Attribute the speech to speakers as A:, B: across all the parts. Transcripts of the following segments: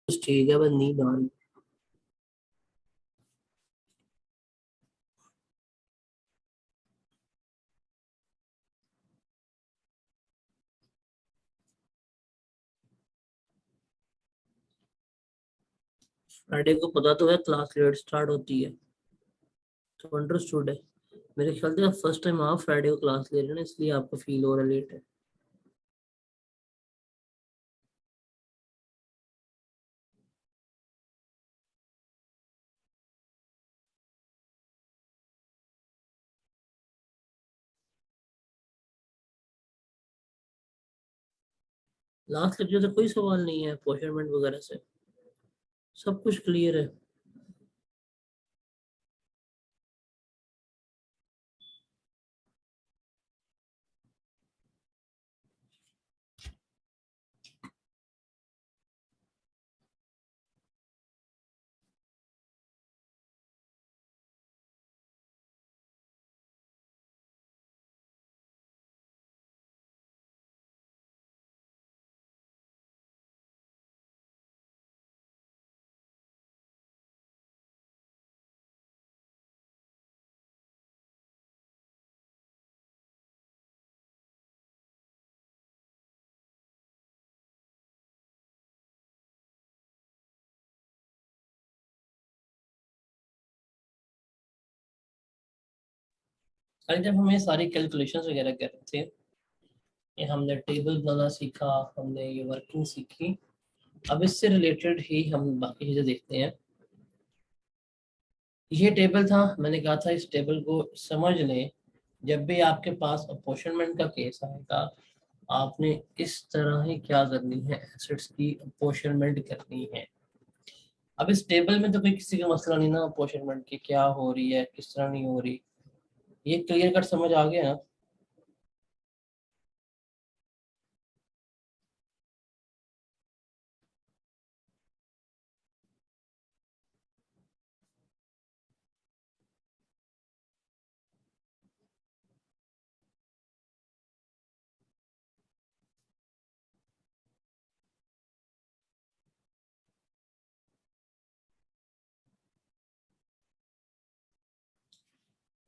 A: ठीक है, बस नींद आ रही। फ्राइडे को पता तो है क्लास लेट स्टार्ट होती है, तो अंडरस्टूड है। मेरे ख्याल से आप फर्स्ट टाइम आप फ्राइडे को क्लास ले रहे हैं ना, इसलिए आपको फील हो रहा है लेट है। लास्ट लेक्चर से कोई सवाल नहीं है अपॉइंटमेंट वगैरह से, सब कुछ क्लियर है। अरे जब हमें सारी कैलकुलेशंस वगैरह कर रहे थे, ये हमने टेबल बनाना सीखा, हमने ये वर्किंग सीखी। अब इससे रिलेटेड ही हम बाकी चीजें देखते हैं। ये टेबल था, मैंने कहा था इस टेबल को समझ लें। जब भी आपके पास अपॉर्चनमेंट का केस आएगा, आपने इस तरह ही क्या करनी है, एसेट्स की अपॉर्चनमेंट करनी है। अब इस टेबल में तो कोई किसी का मसला नहीं ना, अपॉर्चनमेंट की क्या हो रही है किस तरह नहीं हो रही, ये क्लियर कट समझ आ गया ना।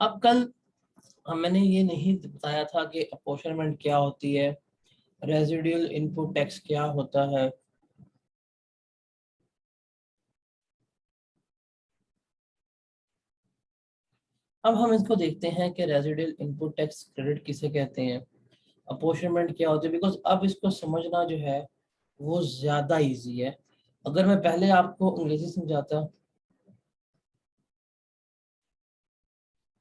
A: अब कल मैंने ये नहीं बताया था कि अपॉर्चनमेंट क्या होती है, रेजिडुअल इनपुट टैक्स क्या होता है। अब हम इसको देखते हैं कि रेजिडुअल इनपुट टैक्स क्रेडिट किसे कहते हैं, अपॉर्चनमेंट क्या होती है, बिकॉज अब इसको समझना जो है वो ज्यादा इजी है। अगर मैं पहले आपको अंग्रेजी समझाता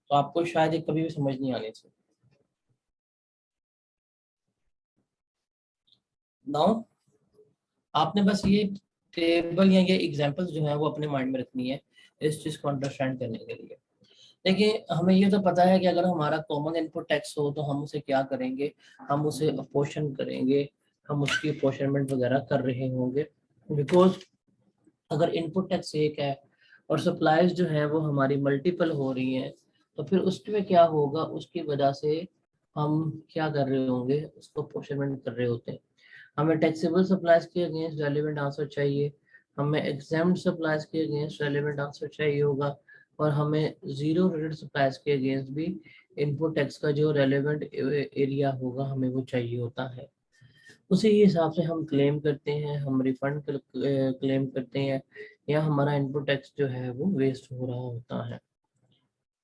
A: तो आपको शायद ये कभी भी समझ नहीं आनी थी। नाउ आपने बस ये टेबल या ये एग्जांपल्स जो है वो अपने माइंड में रखनी है इस चीज को अंडरस्टैंड करने के लिए। देखिए हमें ये तो पता है कि अगर हमारा कॉमन इनपुट टैक्स हो तो हम उसे क्या करेंगे, हम उसे अपोर्शन करेंगे, हम उसकी अपोर्शनमेंट वगैरह कर रहे होंगे। बिकॉज अगर इनपुट टैक्स एक है और सप्लाईज जो है वो हमारी मल्टीपल हो रही हैं, तो फिर उसमें क्या होगा, उसकी वजह से हम क्या कर रहे होंगे, उसको अपोर्शनमेंट कर रहे होते हैं। हमें टैक्सेबल सप्लाईज के अगेंस्ट रेलेवेंट आंसर चाहिए, हमें एग्जाम्ड सप्लाईज के अगेंस्ट रेलेवेंट आंसर चाहिए होगा, और हमें जीरो रेटेड सप्लाईज के अगेंस्ट भी इनपुट टैक्स का जो रेलेवेंट एरिया होगा हमें वो चाहिए होता है। उसी हिसाब से हम क्लेम करते हैं, हम रिफंड क्लेम करते हैं, या हमारा इनपुट टैक्स जो है वो वेस्ट हो रहा होता है।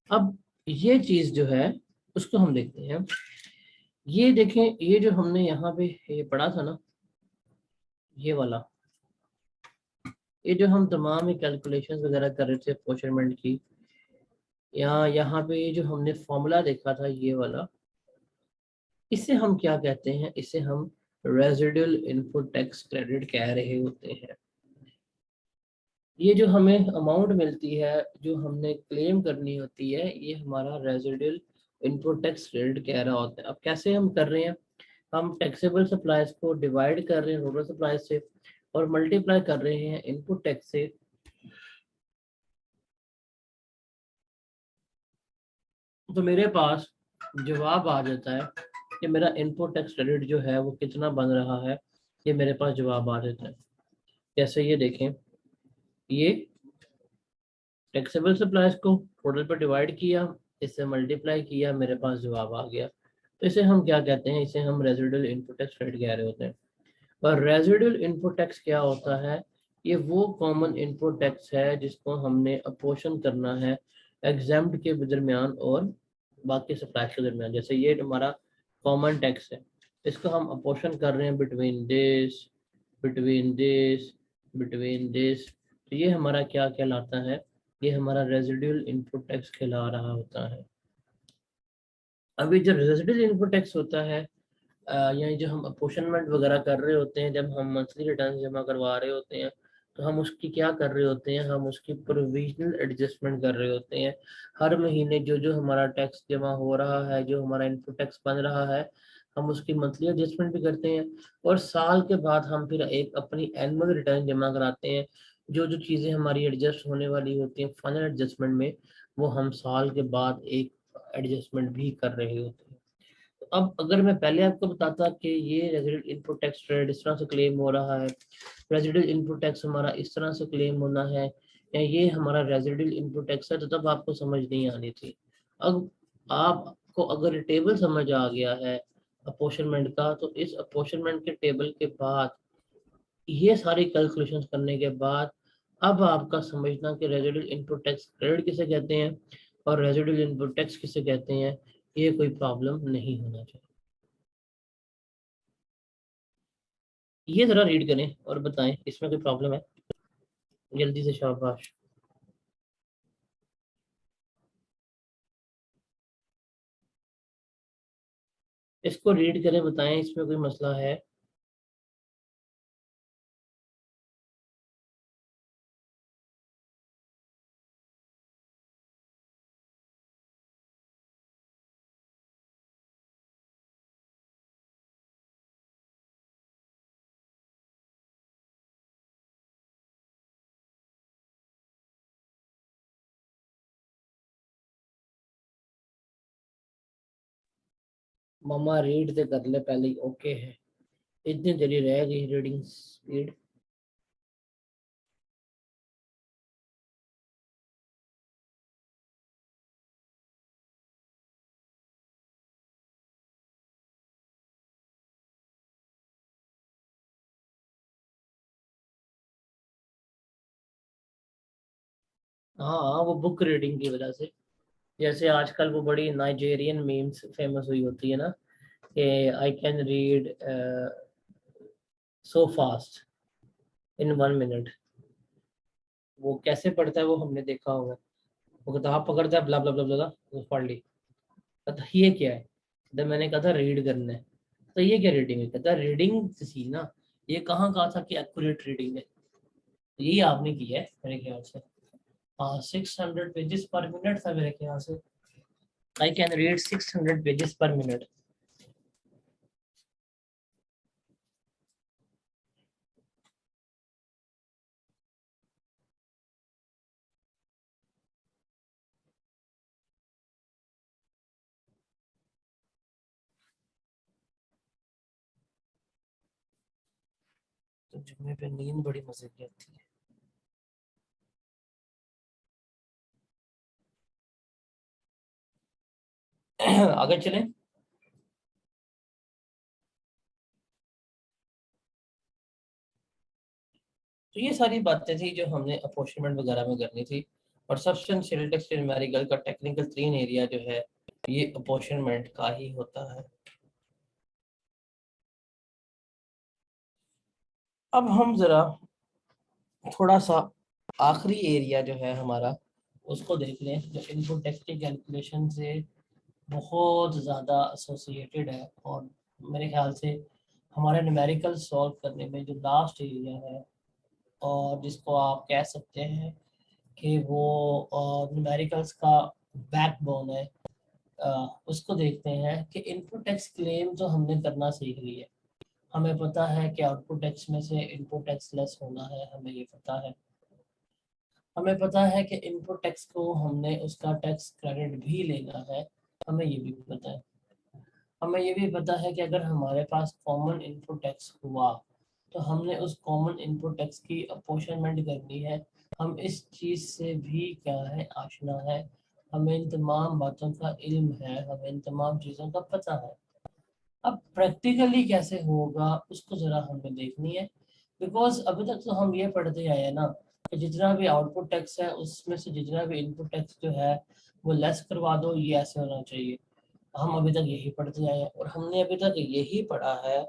A: अब ये चीज जो है उसको हम देखते हैं। ये देखें, ये जो हमने यहाँ पे ये पढ़ा था ना, ये वाला, ये जो हम तमाम ही कैलकुलेशंस वगैरह कर रहे थे अपॉर्चनमेंट की, या यहाँ पे ये जो हमने फॉर्मूला देखा था ये वाला, इसे हम क्या कहते हैं, इसे हम रेजिडुअल इनपुट टैक्स क्रेडिट कह रहे होते हैं। ये जो हमें अमाउंट मिलती है जो हमने क्लेम करनी होती है, ये हमारा रेजिडुअल इनपुट टैक्स क्रेडिट कह रहा होता है। अब कैसे हम कर रहे हैं, हम टैक्सेबल सप्लाईज को डिवाइड कर रहे हैं टोटल सप्लाईज से और मल्टीप्लाई कर रहे हैं इनपुट टैक्स से। तो मेरे पास जवाब आ जाता है कि मेरा इनपुट टैक्स क्रेडिट जो है वो कितना बन रहा है, ये मेरे पास जवाब आ जाता है। जैसे ये देखें, ये टैक्सेबल सप्लाईज को टोटल पर डिवाइड किया, इससे मल्टीप्लाई किया, मेरे पास जवाब आ गया। तो इसे हम क्या कहते हैं, इसे हम रेजिडुअल इनपुट टैक्स रेट कह रहे होते हैं। और रेजिडुअल इनपुट टैक्स क्या होता है, ये वो कॉमन इनपुट टैक्स है जिसको हमने अपोर्शन करना है एग्जाम्प्ट के दरमियान और बाकी सप्लाईज के दरमियान। जैसे ये हमारा कॉमन टैक्स है, इसको हम अपोर्शन कर रहे हैं between this, between this, between this. तो ये हमारा क्या कहलाता है, ये हमारा रेजिडुअल इनपुट टैक्स कहला रहा होता है। अभी जो रेजिडुअल इनपुट टैक्स होता है, यानी जो हम अपोर्शनमेंट वगैरह कर रहे होते हैं, जब हम मंथली रिटर्न जमा करवा रहे होते हैं, तो हम उसकी क्या कर रहे होते हैं, हम उसकी प्रोविजनल एडजस्टमेंट कर रहे होते हैं। हर महीने जो जो हमारा टैक्स जमा हो रहा है, जो हमारा इनपुट टैक्स बन रहा है, हम उसकी मंथली एडजस्टमेंट भी करते हैं। और साल के बाद हम फिर एक अपनी एनुअल रिटर्न जमा कराते हैं। जो जो चीज़ें हमारी एडजस्ट होने वाली होती हैं फाइनल एडजस्टमेंट में, वो हम साल के बाद एक एडजस्टमेंट भी कर रहे होते हैं। अब अगर मैं पहले आपको बताता कि ये रेजिडेंट इनपुट टैक्स रेट इस तरह से क्लेम हो रहा है, रेजिडेंट इनपुट टैक्स हमारा इस तरह से क्लेम होना है, या ये हमारा रेजिडेंट इनपुट टैक्स है, तो तब आपको समझ नहीं आनी थी। अब आपको अगर टेबल समझ आ गया है अपोर्शनमेंट का, तो इस अपोर्शनमेंट के टेबल के बाद ये सारी कैलकुलेशंस करने के बाद अब आपका समझना कि रेजिडुअल इनपुट टैक्स क्रेडिट किसे कहते हैं और रेजिडुअल इनपुट टैक्स किसे कहते हैं, ये कोई प्रॉब्लम नहीं होना चाहिए। ये जरा रीड करें और बताएं इसमें कोई प्रॉब्लम है, जल्दी से शाबाश। इसको रीड करें, बताएं इसमें कोई मसला है। मम्मा रीड तो कर ले पहले ही, ओके है। इतनी देरी रह गई रीडिंग स्पीड। हाँ हाँ, वो बुक रीडिंग की वजह से। जैसे आजकल वो बड़ी नाइजेरियन मीम्स फेमस हुई होती है ना, कि I can read so fast in 1 minute. वो कैसे पढ़ता है वो हमने देखा होगा। वो किताब पकड़ता है, ब्ला ब्ला ब्ला ब्ला, वो पढ़ ली। कहता ये क्या है, जब मैंने कहा था रीड करना है, तो ये क्या रीडिंग है, कहता रीडिंग थी ना, ये कहाँ कहा था कि एक्यूरेट रीडिंग है। तो यही आपने की है मेरे ख्याल से। हाँ, 600 पेजेस पर मिनट था मेरे ख्याल से। आई कैन रीड 600 पेजेस पर मिनट। तो जुम्मे पे नींद बड़ी मजे की आती है। आगे चलें। तो ये सारी बातें थी जो हमने अपोर्शनमेंट वगैरह में करनी थी। और सब्सटेंशियल टेक्सट न्यूमेरिकल का टेक्निकल तीन एरिया जो है, ये अपोर्शनमेंट का ही होता है। अब हम जरा थोड़ा सा आखिरी एरिया जो है हमारा, उसको देख लें, जो इनपुट टैक्स की कैलकुलेशन से बहुत ज़्यादा एसोसिएटेड है। और मेरे ख्याल से हमारे न्यूमेरिकल सॉल्व करने में जो लास्ट एरिया है, और जिसको आप कह सकते हैं कि वो न्यूमेरिकल्स का बैकबोन है, उसको देखते हैं कि इनपुट टैक्स क्लेम तो हमने करना सीख लिया। हमें पता है कि आउटपुट टैक्स में से इनपुट टैक्स लेस होना है, हमें ये पता है। हमें पता है कि इनपुट टैक्स को हमने उसका टैक्स क्रेडिट भी लेना है, हमें ये भी पता है। हमें ये भी पता है कि अगर हमारे पास कॉमन इनपुट टैक्स हुआ, तो हमने उस कॉमन इनपुट टैक्स की अपॉर्चमेंट करनी है। हम इस चीज़ से भी क्या है, आशना है, हमें इन तमाम बातों का इल्म है, हमें इन तमाम चीज़ों का पता है। अब प्रैक्टिकली कैसे होगा उसको ज़रा हमें देखनी है, बिकॉज अभी तक तो हम ये पढ़ते आए हैं ना कि जितना भी आउटपुट टैक्स है उसमें से जितना भी इनपुट टैक्स जो है वो लेस करवा दो, ये ऐसे होना चाहिए। हम अभी तक यही पढ़ते आए हैं और हमने अभी तक यही पढ़ा है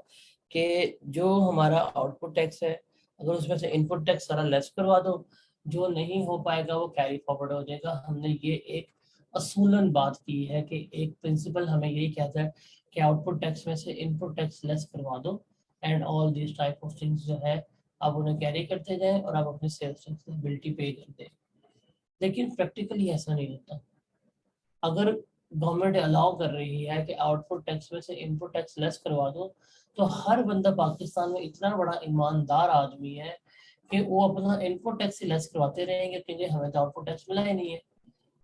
A: कि जो हमारा आउटपुट टैक्स है अगर उसमें से इनपुट टैक्स सारा लेस करवा दो, जो नहीं हो पाएगा वो कैरी फॉरवर्ड हो जाएगा। हमने ये एक असूलन बात की है कि एक प्रिंसिपल हमें यही कहता है कि आउटपुट टैक्स में से इनपुट टैक्स लेस करवा दो and all this type of things जो है आप उन्हें कैरी करते जाएं और आप अपने सेल्स टैक्स एबिलिटी पे कर दें। लेकिन प्रैक्टिकली ऐसा नहीं होता। अगर गवर्नमेंट अलाउ कर रही है कि आउटपुट टैक्स में से इनपुट टैक्स लेस करवा दो, तो हर बंदा पाकिस्तान में इतना बड़ा ईमानदार आदमी है कि वो अपना इनपुट टैक्स ही लेस करवाते रहेंगे क्योंकि हमें तो आउटपुट टैक्स मिला ही नहीं है।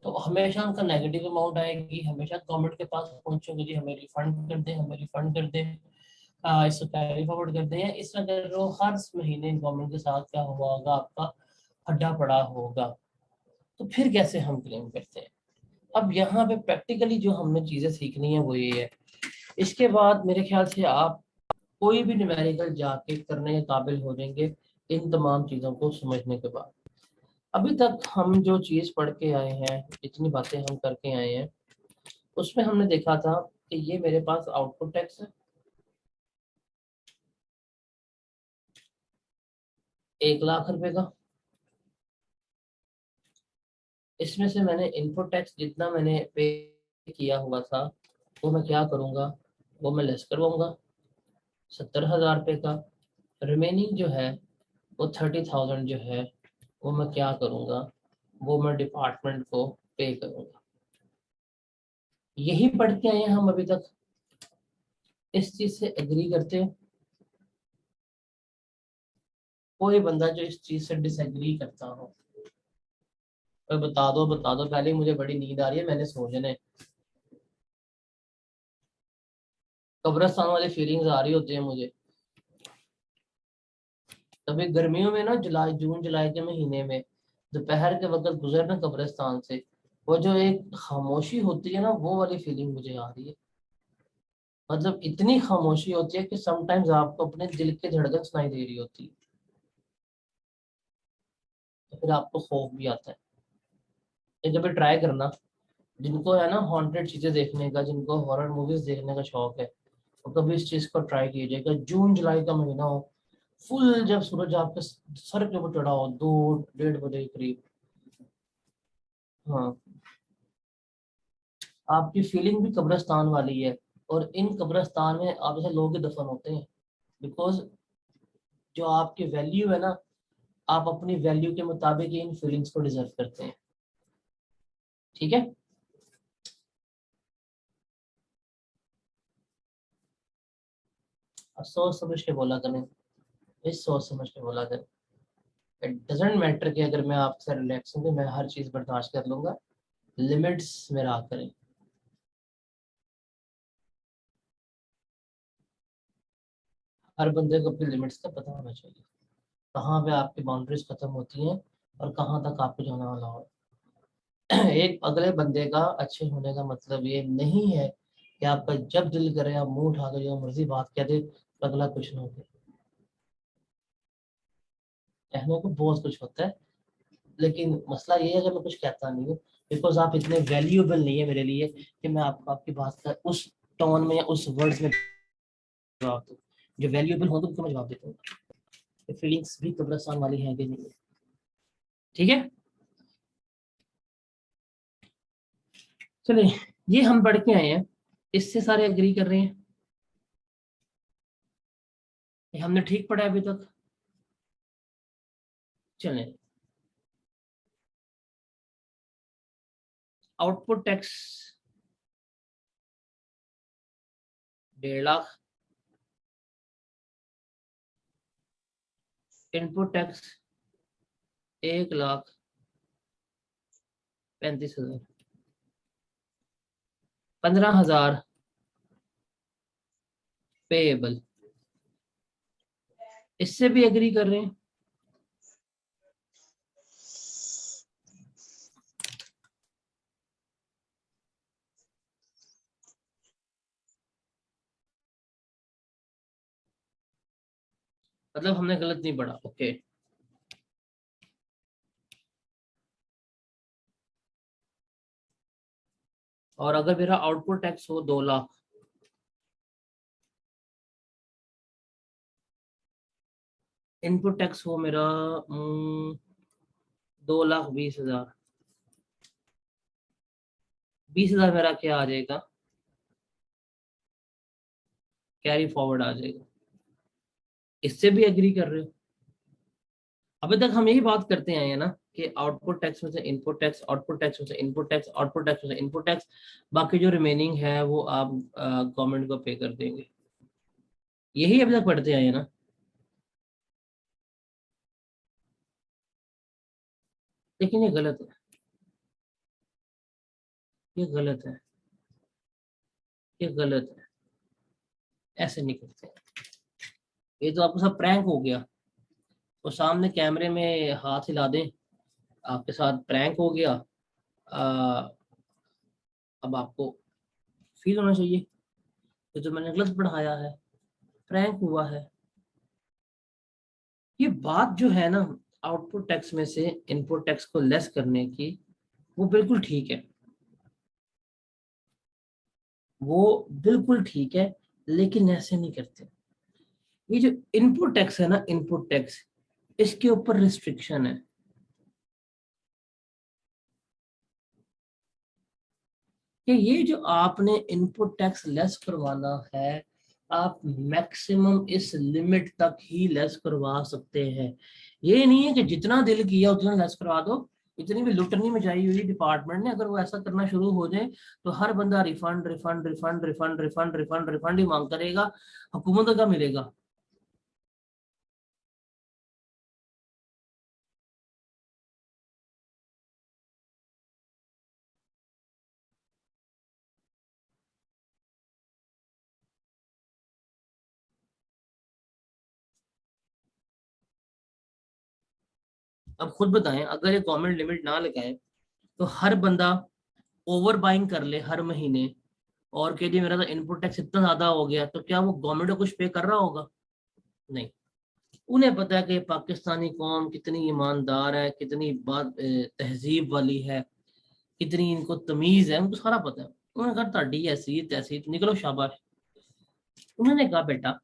A: तो हमेशा उनका नेगेटिव अमाउंट आएगी, हमेशा गवर्नमेंट के पास पहुंचोगे जी हमें रिफंड कर दें, हमें रिफंड कर दें, इसको कैरी फॉरवर्ड कर दें, या इस तरह कर लो। हर महीने गवर्नमेंट के साथ क्या हुआ होगा, आपका हड्डा पड़ा होगा। तो फिर कैसे हम क्लेम करते हैं? अब यहाँ पे प्रैक्टिकली जो हमने चीजें सीखनी है वो ये है। इसके बाद मेरे ख्याल से आप कोई भी न्यूमेरिकल जाके करने के काबिल हो जाएंगे इन तमाम चीजों को समझने के बाद। अभी तक हम जो चीज पढ़ के आए हैं, जितनी बातें हम करके आए हैं, उसमें हमने देखा था कि ये मेरे पास आउटपुट टैक्स है 1 लाख रुपए का। इसमें से मैंने इनपुट टैक्स जितना मैंने पे किया हुआ था वो मैं क्या करूँगा, वो मैं लेस करवाऊंगा 70,000 रुपये का। रिमेनिंग जो है वो 30,000 जो है वो मैं क्या करूँगा, वो मैं डिपार्टमेंट को पे करूँगा। यही पढ़ के आए हैं हम अभी तक। इस चीज़ से एग्री करते हैं? कोई बंदा जो इस चीज़ से डिसएग्री करता हो तो बता दो, बता दो। पहले ही मुझे बड़ी नींद आ रही है, मैंने सो जाना है। कब्रिस्तान वाली फीलिंग्स आ रही होती है मुझे। तभी गर्मियों में ना, जुलाई जून जुलाई के महीने में दोपहर के वक्त गुजरना कब्रिस्तान से, वो जो एक खामोशी होती है ना, वो वाली फीलिंग मुझे आ रही है। मतलब इतनी खामोशी होती है कि समटाइम्स आपको अपने दिल की धड़कन सुनाई दे रही होती है, तो फिर आपको खौफ भी आता है। ये जब ट्राई करना, जिनको है ना हॉन्टेड चीजें देखने का, जिनको हॉरर मूवीज देखने का शौक है, तो कभी इस चीज को ट्राई कीजिएगा। जून जुलाई का महीना हो, फुल जब सूरज आपके सर के ऊपर चढ़ा हो 2-1:30 बजे के करीब, हाँ, आपकी फीलिंग भी कब्रिस्तान वाली है। और इन कब्रिस्तान में आप ऐसे लोग ही दफन होते हैं, बिकॉज जो आपकी वैल्यू है ना, आप अपनी वैल्यू के मुताबिक इन फीलिंग्स को डिजर्व करते हैं। ठीक है? अब सोच समझ के बोला करें, इस सोच समझ के बोला करें। इट डजेंट मैटर कि अगर मैं आपसे रिलैक्स हूँ तो मैं हर चीज बर्दाश्त कर लूंगा। लिमिट्स में रहा करें। हर बंदे को अपनी लिमिट्स का पता होना चाहिए, कहाँ पे आपकी बाउंड्रीज खत्म होती हैं और कहाँ तक आपको जाना वाला हो। एक अगले बंदे का अच्छे होने का मतलब ये नहीं है कि आपका जब दिल करे आप मुंह उठा कर जो मर्जी बात कह दे, अगला कुछ ना हो। कहने को बहुत कुछ होता है, लेकिन मसला ये है कि मैं कुछ कहता नहीं हूँ, बिकॉज आप इतने वैल्यूएबल नहीं है मेरे लिए कि मैं आपको आपकी बात का उस टोन में या उस वर्ड्स में जवाब दूँ। जो वैल्यूएबल होगा उनको मैं जवाब देता हूँ। फीलिंग्स भी कब्रिस्तान वाली है कि नहीं है? ठीक है, चलिए, ये हम पढ़ के आए हैं, इससे सारे एग्री कर रहे हैं? ये हमने ठीक पढ़ा है अभी तक? चलें, output tax 1.5 lakh, input tax 1,35,000, 15,000 payable. इससे भी एग्री कर रहे हैं? मतलब हमने गलत नहीं पढ़ा, ओके। और अगर मेरा आउटपुट टैक्स हो 2 लाख, इनपुट टैक्स हो मेरा 2,20,000, 20,000 मेरा क्या आ जाएगा, कैरी फॉरवर्ड आ जाएगा। इससे भी एग्री कर रहे हो? अभी तक हम यही बात करते आए हैं ना कि आउटपुट टैक्स में से इनपुट टैक्स, आउटपुट टैक्स में से इनपुट टैक्स, आउटपुट टैक्स में से इनपुट टैक्स, बाकी जो रिमेनिंग है वो आप गवर्नमेंट को पे कर देंगे। यही अभी तक पढ़ते आए हैं ना। लेकिन ये गलत है, ये गलत है, ये गलत है। ऐसे नहीं करते। ये तो आपको सब प्रैंक हो गया। तो सामने कैमरे में हाथ हिला दें, आपके साथ प्रैंक हो गया। आ, अब आपको फील होना चाहिए कि जो मैंने गलत पढ़ाया है, प्रैंक हुआ है। ये बात जो है ना, आउटपुट टैक्स में से इनपुट टैक्स को लेस करने की, वो बिल्कुल ठीक है, वो बिल्कुल ठीक है। लेकिन ऐसे नहीं करते। ये जो इनपुट टैक्स है ना, इनपुट टैक्स, इसके ऊपर रिस्ट्रिक्शन है कि ये जो आपने इनपुट टैक्स लेस करवाना है, आप मैक्सिमम इस लिमिट तक ही लेस करवा सकते हैं। ये नहीं है कि जितना दिल किया उतना लेस करवा दो। इतनी भी लुटनी मचाई हुई डिपार्टमेंट ने, अगर वो ऐसा करना शुरू हो जाए तो हर बंदा refund refund refund refund refund refund refund ही मांग करेगा। हुकूमत का मिलेगा। अब खुद बताएं, अगर ये गवर्नमेंट लिमिट ना लगाए तो हर बंदा ओवर बाइंग कर ले हर महीने, और कह दिए मेरा तो इनपुट टैक्स इतना ज्यादा हो गया, तो क्या वो गवर्नमेंट को कुछ पे कर रहा होगा? नहीं। उन्हें पता है कि पाकिस्तानी कौम कितनी ईमानदार है, कितनी बात तहजीब वाली है, कितनी इनको तमीज है, उनको सारा पता है। उन्होंने कहा ताड़ी ऐसी तैसी निकलो शाबाश। उन्होंने कहा बेटा,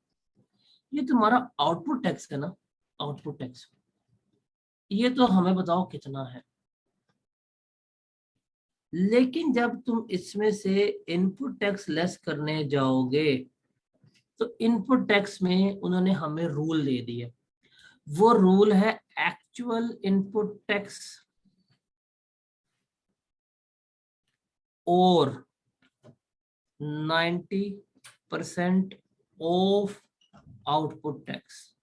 A: ये तुम्हारा आउटपुट टैक्स है ना, आउटपुट टैक्स, ये तो हमें बताओ कितना है। लेकिन जब तुम इसमें से इनपुट टैक्स लेस करने जाओगे, तो इनपुट टैक्स में उन्होंने हमें रूल दे दिए। वो रूल है एक्चुअल इनपुट टैक्स और 90% ऑफ आउटपुट टैक्स।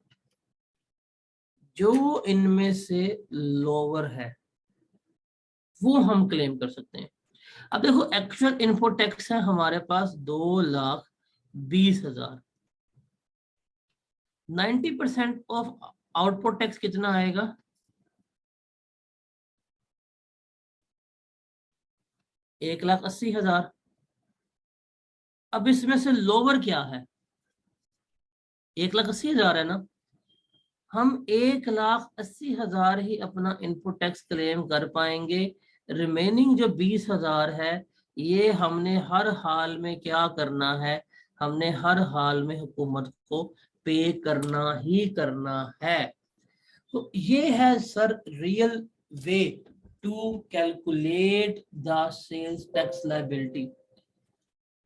A: जो इनमें से लोअर है वो हम क्लेम कर सकते हैं। अब देखो, एक्चुअल इनपुट टैक्स है हमारे पास 2,20,000। 90% ऑफ आउटपुट टैक्स कितना आएगा? 1,80,000। अब इसमें से लोअर क्या है? 1,80,000 है ना। हम 1,80,000 ही अपना इनपुट टैक्स क्लेम कर पाएंगे। रिमेनिंग जो 20,000 है, ये हमने हर हाल में क्या करना है, हमने हर हाल में हुकूमत को पे करना ही करना है। तो ये है sir real way to calculate the sales tax liability.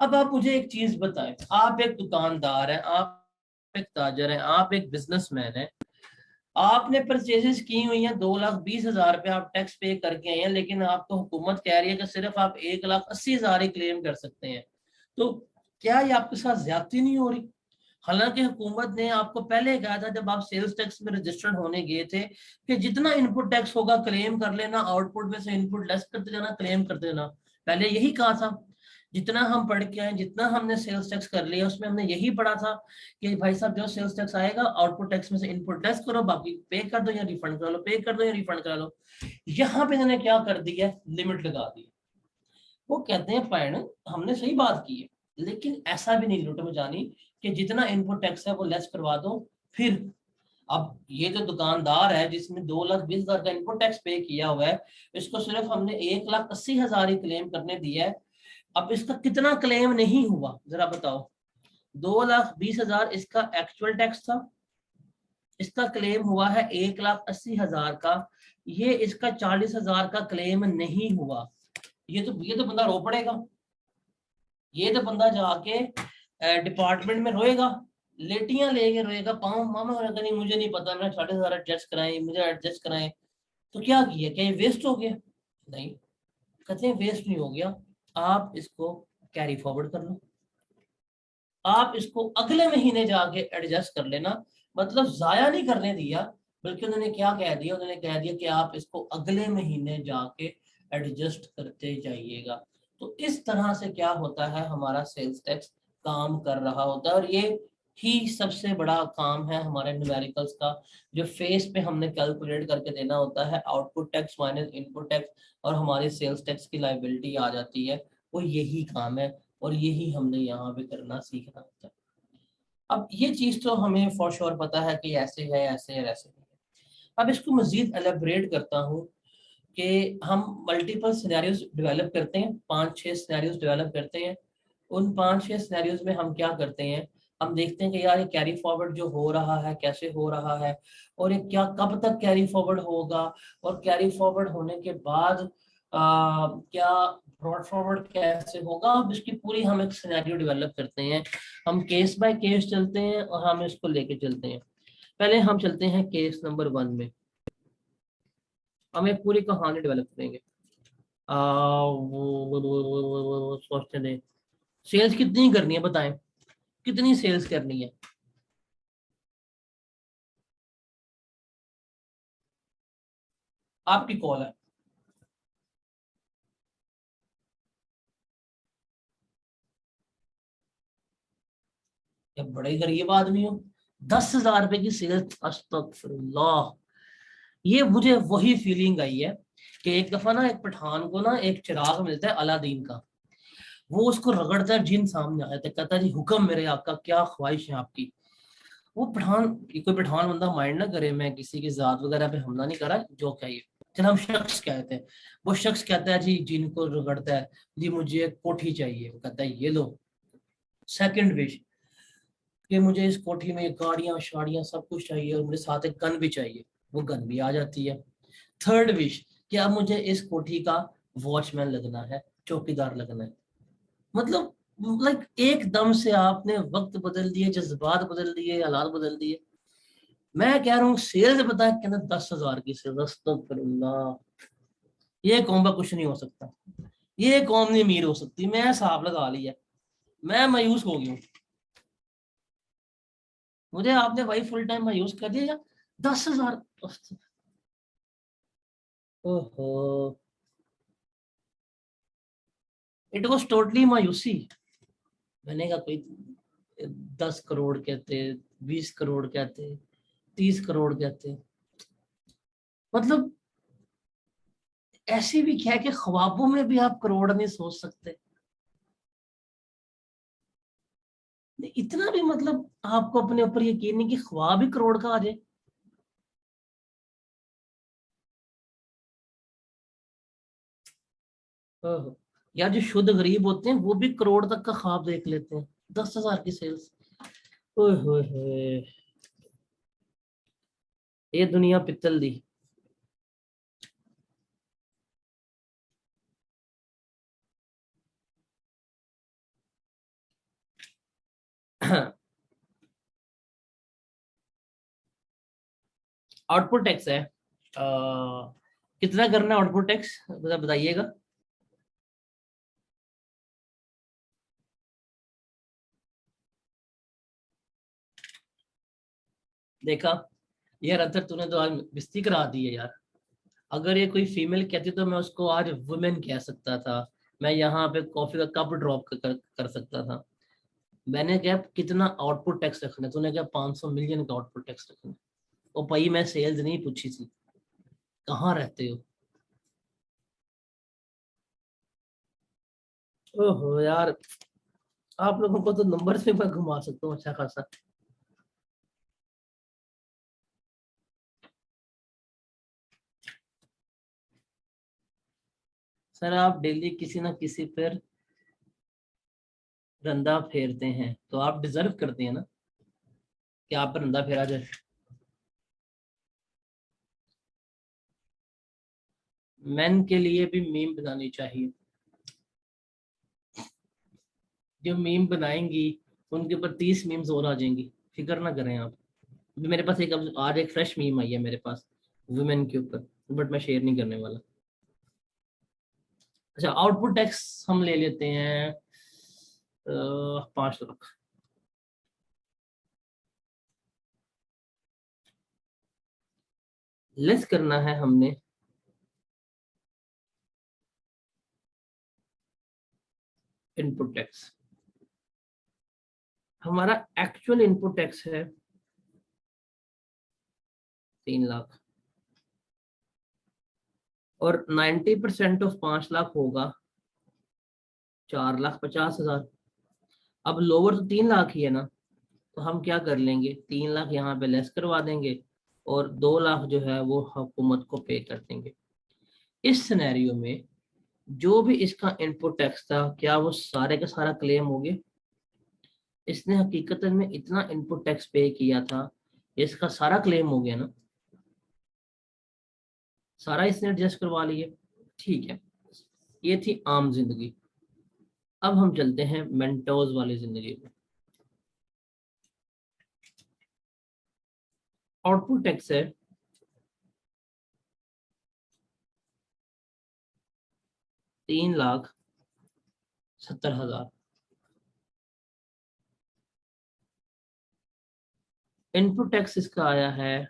A: अब आप मुझे एक चीज बताएं, आप एक दुकानदार हैं, आप एक ताजर हैं, आप एक बिजनेसमैन हैं, आपने परचेजेस की हुई हैं 2,20,000 रुपये, आप टैक्स पे करके आए हैं, लेकिन आपको हुकूमत कह रही है कि सिर्फ आप 1,80,000 ही क्लेम कर सकते हैं। तो क्या ये आपके साथ ज्यादती नहीं हो रही? हालांकि हुकूमत ने आपको पहले कहा था जब आप सेल्स टैक्स में रजिस्टर्ड होने गए थे कि जितना इनपुट टैक्स होगा क्लेम कर लेना, आउटपुट में से इनपुट लेस करते जाना, क्लेम करते जाना। पहले यही कहा था। जितना हम पढ़ के आए, जितना हमने सेल्स टैक्स कर लिया, उसमें हमने यही पढ़ा था कि भाई साहब जो सेल्स टैक्स आएगा आउटपुट टैक्स में से इनपुट टैक्स करो, बाकी पे कर दो या रिफंड करा लो, पे कर दो या रिफंड करा लो। यहाँ पे इन्होंने क्या कर दिया, लिमिट लगा दी। वो कहते हैं पॉइंट हमने सही बात की है, लेकिन ऐसा भी नहीं लिमिट में जानी कि जितना इनपुट टैक्स है वो लेस करवा दो। फिर अब ये जो दुकानदार है जिसने 2,20,000 का इनपुट टैक्स पे किया हुआ है, इसको सिर्फ हमने 1,80,000 ही क्लेम करने दिया है। अब इसका कितना क्लेम नहीं हुआ जरा बताओ। 2,20,000 इसका एक्चुअल टैक्स था, इसका क्लेम हुआ है 1,80,000 का, ये इसका 40,000 का क्लेम नहीं हुआ। ये तो बंदा रो पड़ेगा, ये तो बंदा जाके डिपार्टमेंट में रोएगा, लेटियां लेके रोएगा, पाँव मामा होगा, नहीं मुझे नहीं पता, मैं 40,000 एडजस्ट कराए, मुझे एडजस्ट कराए। तो क्या किया, क्या ये वेस्ट हो गया? नहीं, कहते हैं वेस्ट नहीं हो गया, आप इसको कैरी फॉरवर्ड कर लो, आप इसको अगले महीने जाके एडजस्ट कर लेना। मतलब जाया नहीं करने दिया, बल्कि उन्होंने क्या कह दिया, उन्होंने कह दिया कि आप इसको अगले महीने जाके एडजस्ट करते जाइएगा। तो इस तरह से क्या होता है, हमारा सेल्स टैक्स काम कर रहा होता है। और ये ही सबसे बड़ा काम है हमारे न्यूमेरिकल्स का, जो फेस पे हमने कैलकुलेट करके देना होता है, output tax minus input tax, और हमारी सेल्स टैक्स की लायबिलिटी आ जाती है। वो यही काम है और यही हमने यहाँ पे करना सीखना होता है। अब ये चीज तो हमें फॉर श्योर पता है कि ऐसे है, ऐसे है, ऐसे है। अब इसको मजीद एलेबरेट करता हूँ कि हम मल्टीपल सिनेरियोज डेवलप करते हैं, 5-6 सिनेरियोज डेवलप करते हैं। उन 5-6 सिनेरियोज में हम क्या करते हैं, हम देखते हैं कि यार ये कैरी फॉरवर्ड जो हो रहा है कैसे हो रहा है, और ये क्या कब तक कैरी फॉरवर्ड होगा, और कैरी फॉरवर्ड होने के बाद क्या ब्रॉड फॉरवर्ड कैसे होगा। अब इसकी पूरी हम एक सिनेरियो डेवलप करते हैं, हम केस बाय केस चलते हैं और हम इसको लेके चलते हैं। पहले हम चलते हैं केस नंबर 1 में, हम एक पूरी कहानी डेवलप करेंगे। सोचते दें, सेल्स कितनी करनी है बताएं, कितनी सेल्स करनी है। आपकी कॉल है। या बड़े गरीब आदमी हो, 10,000 रुपए की सेल्स, अस्तगफिरुल्लाह। ये मुझे वही फीलिंग आई है कि एक दफा ना एक पठान को ना एक चिराग मिलता है अलादीन का, वो उसको रगड़ता है, जिन सामने आ जाता है, कहता है जी हुक्म मेरे आका, क्या ख्वाहिश है आपकी। वो पठान, कोई पठान बंदा माइंड ना करे, मैं किसी की जात वगैरह पे हमला नहीं कर रहा, जो चाहिए चल हम शख्स कहते हैं। वो शख्स कहता है जी, जिनको रगड़ता है, जी मुझे एक कोठी चाहिए। वो कहता है ये लो। सेकंड विश, कि मुझे इस कोठी में गाड़ियां शाड़ियां सब कुछ चाहिए और मुझे साथ एक गन भी चाहिए। वो गन भी आ जाती है। थर्ड विश, कि अब मुझे इस कोठी का वॉचमैन लगना है, चौकीदार लगना है। मतलब लाइक एकदम से आपने वक्त बदल दिए, जज्बात बदल दिए, हालात बदल दिए। मैं कह रहा हूँ सेल्स बता के अंदर 10,000 की सेल्स, अस्तगफिरुल्लाह। ये कौम का कुछ नहीं हो सकता, ये कौम नहीं अमीर हो सकती। मैं हिसाब लगा लिया, मैं मायूस हो गया हूँ। मुझे आपने भाई फुल टाइम मायूस कर दिया। 10,000, ओहो, इट वॉज टोटली मायूसी। मैंने कहा कोई 10 करोड़ कहते, 20 करोड़ कहते, 30 करोड़ कहते, मतलब ऐसी भी क्या है कि ख्वाबों में भी आप करोड़ नहीं सोच सकते। इतना भी मतलब आपको अपने ऊपर यकीन नहीं कि ख्वाब ही करोड़ का आ जाए। ओहो। यार जो शुद्ध गरीब होते हैं वो भी करोड़ तक का ख्वाब देख लेते हैं, 10,000 की सेल्स। ओए होए होए, ये दुनिया पित्तल दी। आउटपुट टैक्स है, कितना करना है आउटपुट टैक्स बताइएगा। देखा यार, अंतर तूने तो आज बेइज्जती करा दी है यार। अगर ये कोई फीमेल कहती तो मैं उसको आज वुमेन कह सकता था, मैं यहाँ पे कॉफी का कप ड्रॉप कर सकता था। मैंने क्या कितना आउटपुट टैक्स रखना है, तूने क्या 500 मिलियन का आउटपुट टैक्स रखना है। ओ भाई मैं सेल्स नहीं पूछी थी, कहाँ रहते हो। ओहो यार, आप लोगों को तो नंबर से मैं घुमा सकता हूँ अच्छा खासा। सर आप डेली किसी ना किसी पर रंदा फेरते हैं, तो आप डिजर्व करते हैं ना कि आप पर रंदा फेरा जाए। मेन के लिए भी मीम बनानी चाहिए। जो मीम बनाएंगी उनके ऊपर 30 मीम्स और आ जाएंगी, फिक्र ना करें आप। अभी मेरे पास एक अब आज एक फ्रेश मीम आई है मेरे पास वुमेन के ऊपर, बट मैं शेयर नहीं करने वाला। अच्छा आउटपुट टैक्स हम ले लेते हैं 5 लाख। लेस करना है हमने इनपुट टैक्स। हमारा एक्चुअल इनपुट टैक्स है 3 लाख, और 90% ऑफ 5 लाख होगा 4,50,000। अब लोअर तो 3 लाख ही है ना, तो हम क्या कर लेंगे, 3 लाख यहाँ पे लेस करवा देंगे और 2 लाख जो है वो हुकूमत को पे कर देंगे। इस सिनेरियो में जो भी इसका इनपुट टैक्स था, क्या वो सारे का सारा क्लेम हो गया। इसने हकीकत में इतना इनपुट टैक्स पे किया था, इसका सारा क्लेम हो गया ना, सारा इसने एडजस्ट करवा लिया। ठीक है, ये थी आम जिंदगी। अब हम चलते हैं मेंटोज वाली जिंदगी में। आउटपुट टैक्स है 3,70,000। इनपुट टैक्स इसका आया है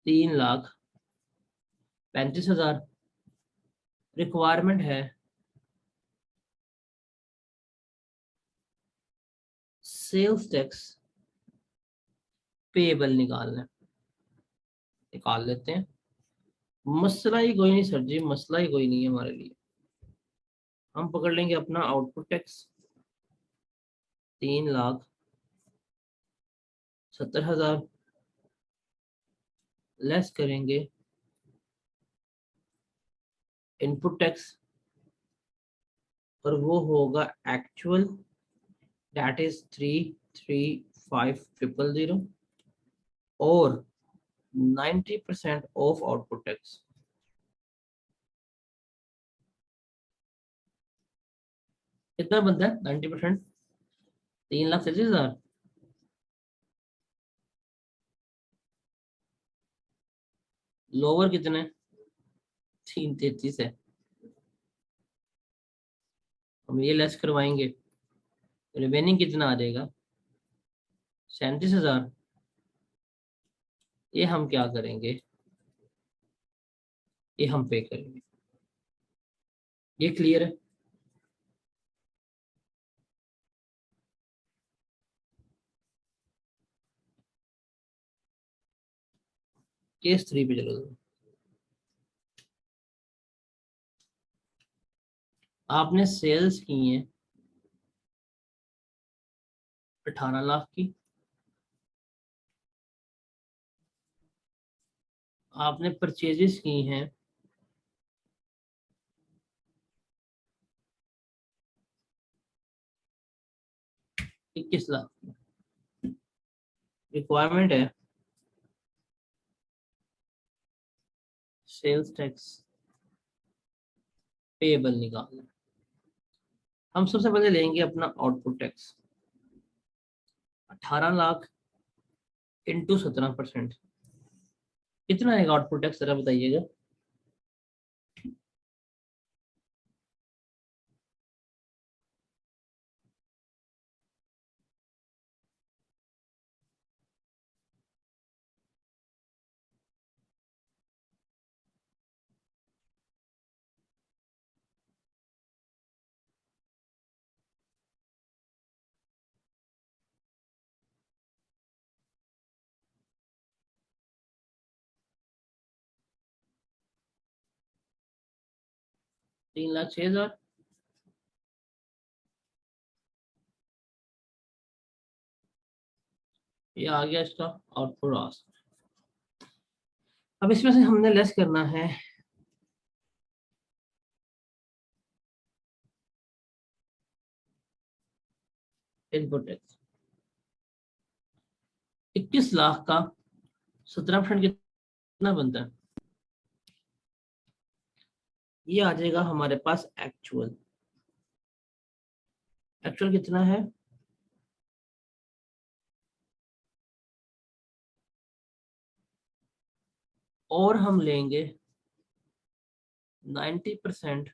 A: 3,35,000। रिक्वायरमेंट है सेल्स टैक्स पेएबल निकालना, निकाल लेते हैं। मसला ही कोई नहीं सर जी, मसला ही कोई नहीं है हमारे लिए। हम पकड़ लेंगे अपना आउटपुट टैक्स 3,70,000, लेस करेंगे इनपुट टैक्स, और वो होगा एक्चुअल, दैट इज 335,000, और 90% ऑफ आउटपुट टैक्स। कितना बनता है 90%? 3,37,000। लोअर कितने, 3,33 है। हम ये लेस करवाएंगे, रिमेनिंग कितना आ जाएगा, 37,000। ये हम क्या करेंगे, ये हम पे करेंगे। ये क्लियर है। केस 3 पे चलो। आपने सेल्स की हैं 18 लाख की, आपने परचेजेस की हैं 21 लाख। रिक्वायरमेंट है सेल्स टैक्स पेएबल निकालना। हम सबसे पहले लेंगे अपना आउटपुट टैक्स 18 लाख इंटू 17%। कितना आएगा आउटपुट टैक्स जरा बताइएगा। 3,06,000। ये आ गया इसका आउटपुट आस्क। अब इसमें से हमने लेस करना है इनपुट टैक्स। 21 लाख का 17% कितना बनता है? ये आ जाएगा हमारे पास एक्चुअल। एक्चुअल कितना है? और हम लेंगे 90%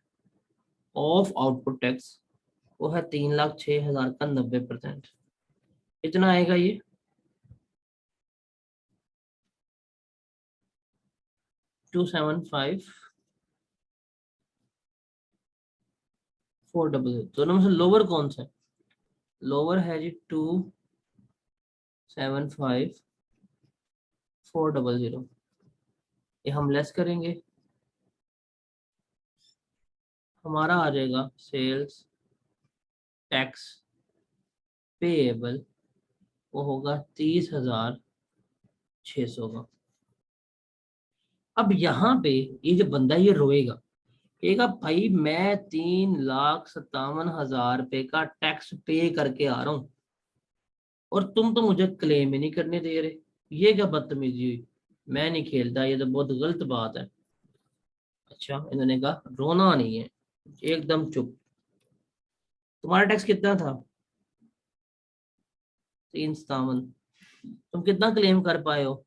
A: ऑफ आउटपुट टैक्स, वो है 3,06,000 का 90%। कितना आएगा ये? 275,400। दोनों में से लोअर कौन सा है? लोअर है जी 275,400। ये हम लेस करेंगे, हमारा आ जाएगा सेल्स टैक्स पेएबल, वो होगा 30,600 का। अब यहाँ पे ये जो बंदा ये रोएगा, कहेगा भाई मैं 3,57,000 रुपए का टैक्स पे करके आ रहा हूँ और तुम तो मुझे क्लेम ही नहीं करने दे रहे। ये क्या बदतमीजी हुई, मैं नहीं खेलता, ये तो बहुत गलत बात है। अच्छा, इन्होंने कहा रोना नहीं है, एकदम चुप। तुम्हारा टैक्स कितना था? 3,57। तुम कितना क्लेम कर पाए हो?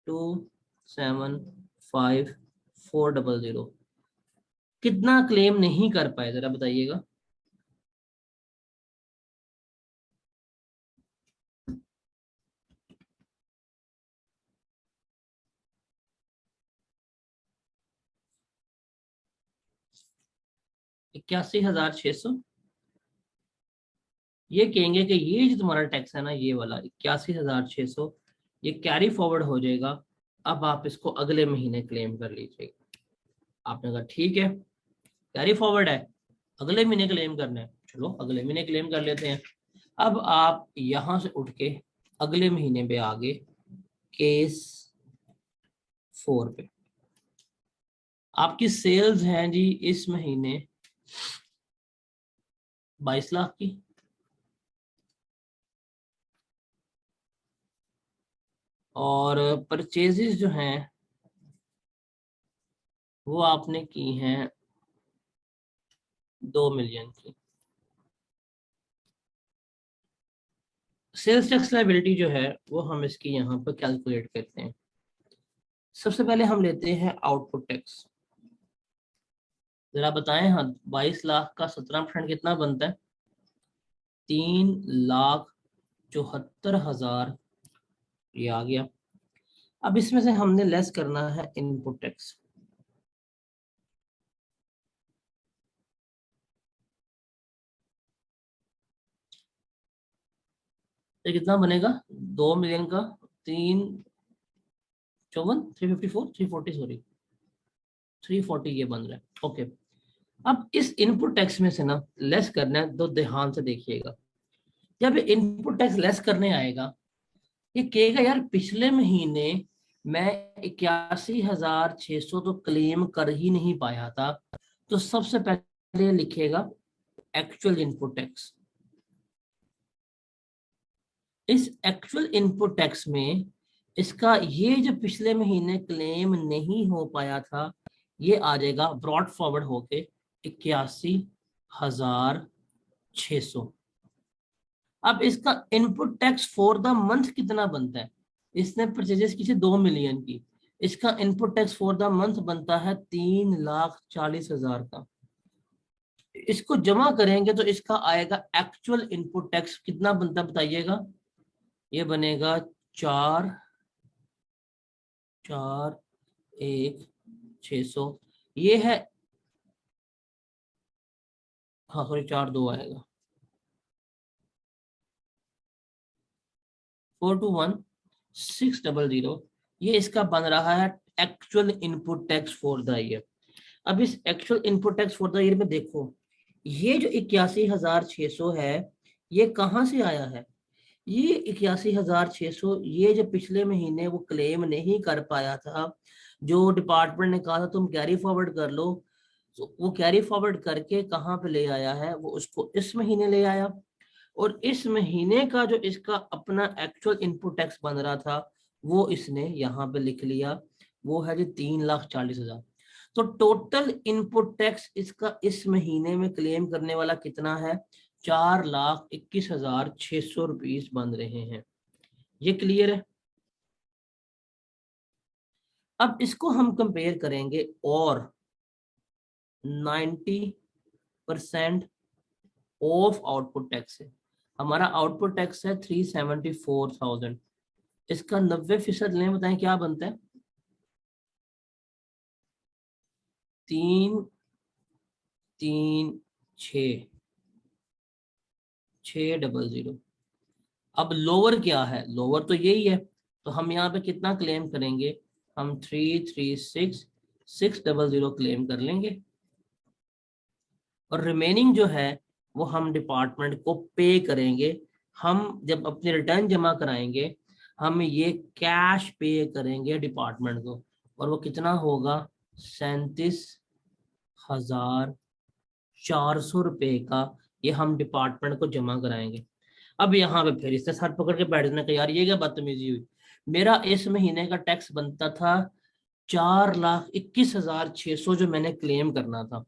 A: 275,400। कितना क्लेम नहीं कर पाए जरा बताइएगा। $81,600। ये कहेंगे कि ये जो तुम्हारा टैक्स है ना, ये वाला 81,600, ये कैरी फॉरवर्ड हो जाएगा। अब आप इसको अगले महीने क्लेम कर लीजिएगा। आपने कहा ठीक है, कैरी फॉरवर्ड है, अगले महीने क्लेम करना है, चलो अगले महीने क्लेम कर लेते हैं। अब आप यहां से उठ के अगले महीने पे आगे केस 4 पे आपकी सेल्स हैं जी इस महीने 22 लाख की, और परचेजेस जो हैं वो आपने की हैं 2 मिलियन की। सेल्स टैक्स लायबिलिटी जो है वो हम इसकी यहाँ पर कैलकुलेट करते हैं। सबसे पहले हम लेते हैं आउटपुट टैक्स। जरा बताएं, हाँ 22 लाख का 17% कितना बनता है? 3,74,000 ये आ गया। अब इसमें से हमने लेस करना है इनपुट टैक्स। ये कितना बनेगा? 2 मिलियन का 3,54 354 340 सॉरी 340 ये बन रहा है। ओके, अब इस इनपुट टैक्स में से ना लेस करना है, तो ध्यान से देखिएगा। जब इनपुट टैक्स लेस करने आएगा, ये कहेगा यार पिछले महीने मैं 81,600 तो क्लेम कर ही नहीं पाया था। तो सबसे पहले लिखेगा एक्चुअल इनपुट टैक्स। इस एक्चुअल इनपुट टैक्स में इसका ये जो पिछले महीने क्लेम नहीं हो पाया था, ये आ जाएगा ब्रॉड फॉरवर्ड होके 81,600। अब इसका input tax for the month कितना बनता है? इसने परचेजेस की थी 2 मिलियन की, इसका input tax for the month बनता है 3,40,000 का। इसको जमा करेंगे तो इसका आएगा एक्चुअल इनपुट टैक्स कितना बनता है बताइएगा। ये बनेगा 4,41,600। ये है, हाँ सॉरी 4,2 आएगा 421,600। ये इसका बन रहा है actual input tax for the year. अब इस actual input tax for the year में देखो, ये जो 81,600 है ये कहाँ से आया है? ये 81,600 ये जो पिछले महीने वो क्लेम नहीं कर पाया था, जो डिपार्टमेंट ने कहा था तुम कैरी फॉरवर्ड कर लो, तो वो कैरी फॉरवर्ड करके कहाँ पे ले आया है? वो उसको इस महीने ले आया, और इस महीने का जो इसका अपना एक्चुअल इनपुट टैक्स बन रहा था वो इसने यहाँ पे लिख लिया, वो है जी 3,40,000। तो टोटल इनपुट टैक्स इसका इस महीने में क्लेम करने वाला कितना है? 4,21,600 रुपीज बन रहे हैं। ये क्लियर है? अब इसको हम कंपेयर करेंगे और 90% ऑफ आउटपुट टैक्स है। हमारा आउटपुट टैक्स है 374,000, इसका 90% लें, बताएं क्या बनता है? 3,3,6,600। अब लोअर क्या है? लोअर तो यही है, तो हम यहाँ पे कितना क्लेम करेंगे? हम 3,36,600 क्लेम कर लेंगे, और रिमेनिंग जो है वो हम डिपार्टमेंट को पे करेंगे। हम जब अपनी रिटर्न जमा कराएंगे हम ये कैश पे करेंगे डिपार्टमेंट को, और वो कितना होगा? 37,400 रुपये का ये हम डिपार्टमेंट को जमा कराएंगे। अब यहाँ पे फिर इससे सर पकड़ के बैठने का, यार ये क्या बदतमीजी हुई, मेरा इस महीने का टैक्स बनता था 4,21,600 जो मैंने क्लेम करना था,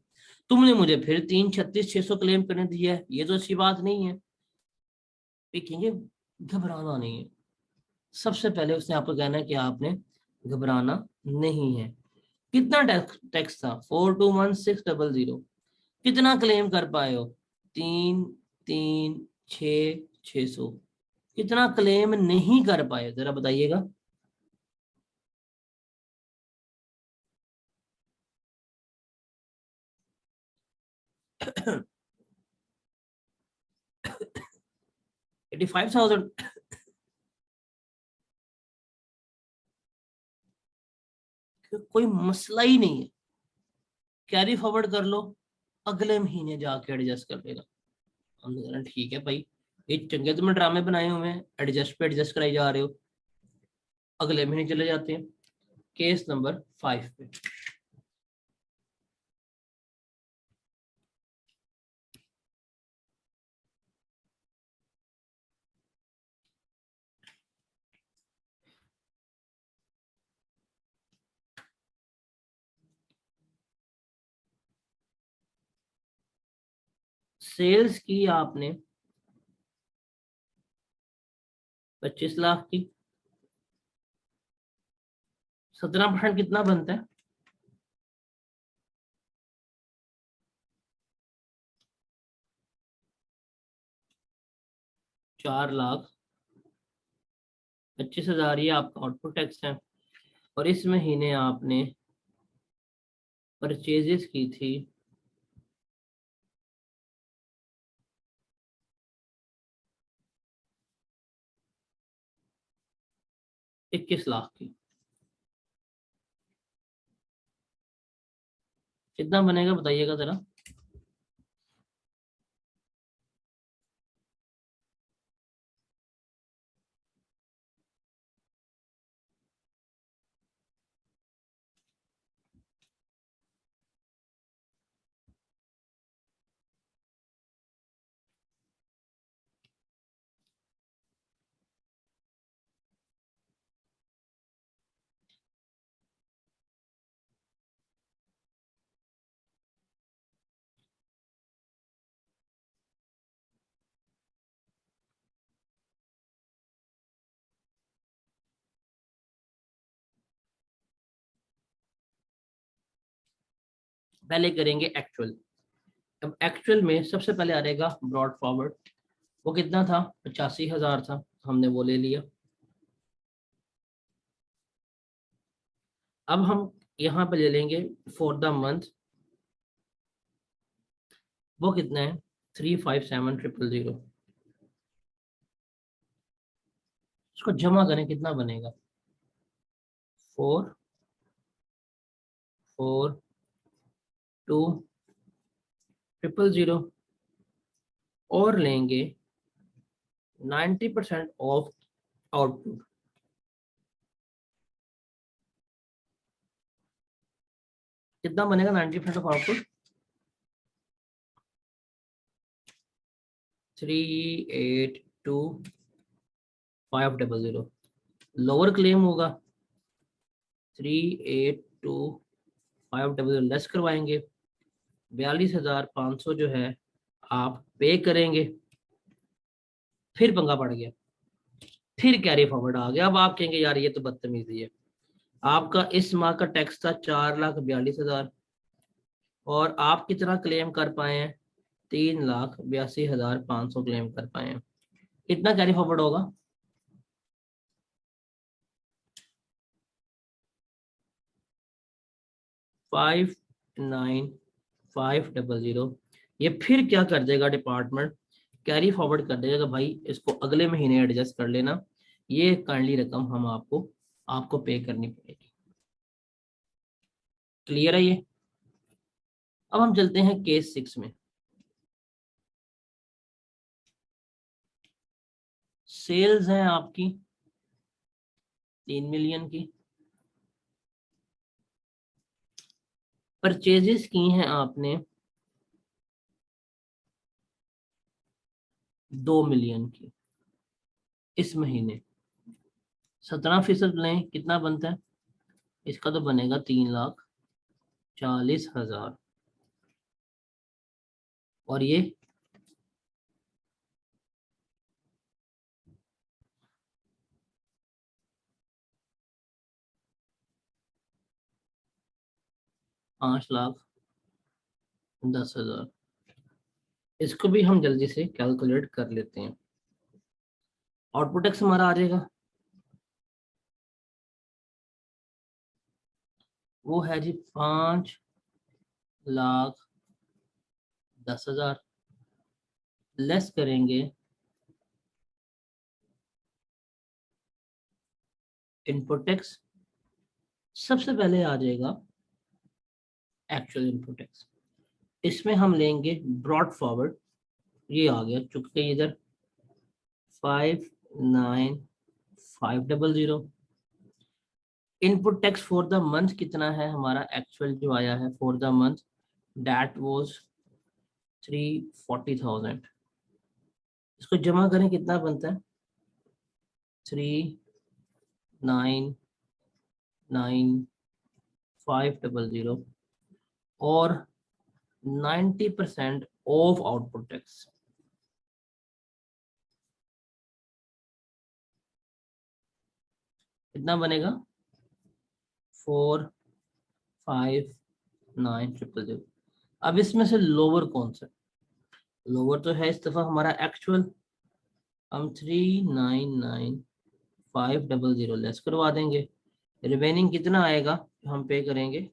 A: तुमने मुझे फिर 3,36,600 क्लेम करने दिया है, ये तो अच्छी बात नहीं है। देखेंगे, घबराना नहीं है। सबसे पहले उसने आपको कहना है कि आपने घबराना नहीं है। कितना टैक्स था? 421,600। कितना क्लेम कर पाए हो? 3,3,6,600। कितना क्लेम नहीं कर पाए जरा बताइएगा। एटी 5,000। कोई मसला ही नहीं है, कैरी फॉरवर्ड कर लो, अगले महीने जाके एडजस्ट कर लेगा। हमने कहा ठीक है भाई, ये चंगे तुम्हें ड्रामे बनाए हुए हैं, एडजस्ट पे एडजस्ट कराई जा रहे हो, अगले महीने चले जाते हैं। केस नंबर 5 पे सेल्स की आपने 25 लाख की, 17% कितना बनता है? 4,25,000 ये आपका आउटपुट टैक्स है, और इस महीने आपने परचेजेस की थी 21 लाख की। कितना बनेगा बताइएगा जरा। पहले करेंगे एक्चुअल। अब एक्चुअल में सबसे पहले आ रहेगा ब्रॉड फॉरवर्ड, वो कितना था? 85,000 था, हमने वो ले लिया। अब हम यहाँ पे ले लेंगे फॉर द मंथ, वो कितना है? 357,000। इसको जमा करें, कितना बनेगा? 4, 4, 2,000 और लेंगे 90% ऑफ आउटपुट। कितना बनेगा 90% ऑफ आउटपुट? 382,500। लोअर क्लेम होगा 382,500 लेस करवाएंगे, 42,500 जो है आप पे करेंगे। फिर पंगा पड़ गया, फिर कैरी फॉरवर्ड आ गया। अब आप कहेंगे यार ये तो बदतमीजी है। आपका इस माह का टैक्स था 4,42,000 और आप कितना क्लेम कर पाए हैं? 3,82,500 क्लेम कर पाए हैं। कितना कैरी फॉरवर्ड होगा? 59,500। ये फिर क्या कर देगा डिपार्टमेंट? कैरी फॉरवर्ड कर देगा कि भाई इसको अगले महीने एडजस्ट कर लेना, ये काइंडली रकम हम आपको पे करनी पड़ेगी। क्लियर है ये? अब हम चलते हैं केस 6 में। सेल्स हैं आपकी 3 मिलियन की, परचेजेस की हैं आपने 2 मिलियन की। इस महीने 17% लें, कितना बनता है इसका? तो बनेगा 3,40,000। और ये ₹5,10,000। इसको भी हम जल्दी से कैलकुलेट कर लेते हैं। आउटपुट टैक्स हमारा आ जाएगा, वो है जी 5,10,000 लेस करेंगे इनपुट टैक्स। सबसे पहले आ जाएगा एक्चुअल इनपुट टैक्स। इसमें हम लेंगे ब्रॉड फॉरवर्ड, ये आ गया चुके इधर 59,500। Input tax for the month कितना है हमारा? एक्चुअल जो आया है for the month that was 340,000। इसको जमा करें कितना बनता है? 3,99,500 और 90% ऑफ आउटपुट टैक्स। कितना बनेगा? 4,59,000। अब इसमें से लोअर कौन सा? लोअर तो है इस दफा हमारा एक्चुअल, हम 3,99,500 लेस करवा देंगे। रिमेनिंग कितना आएगा हम पे करेंगे?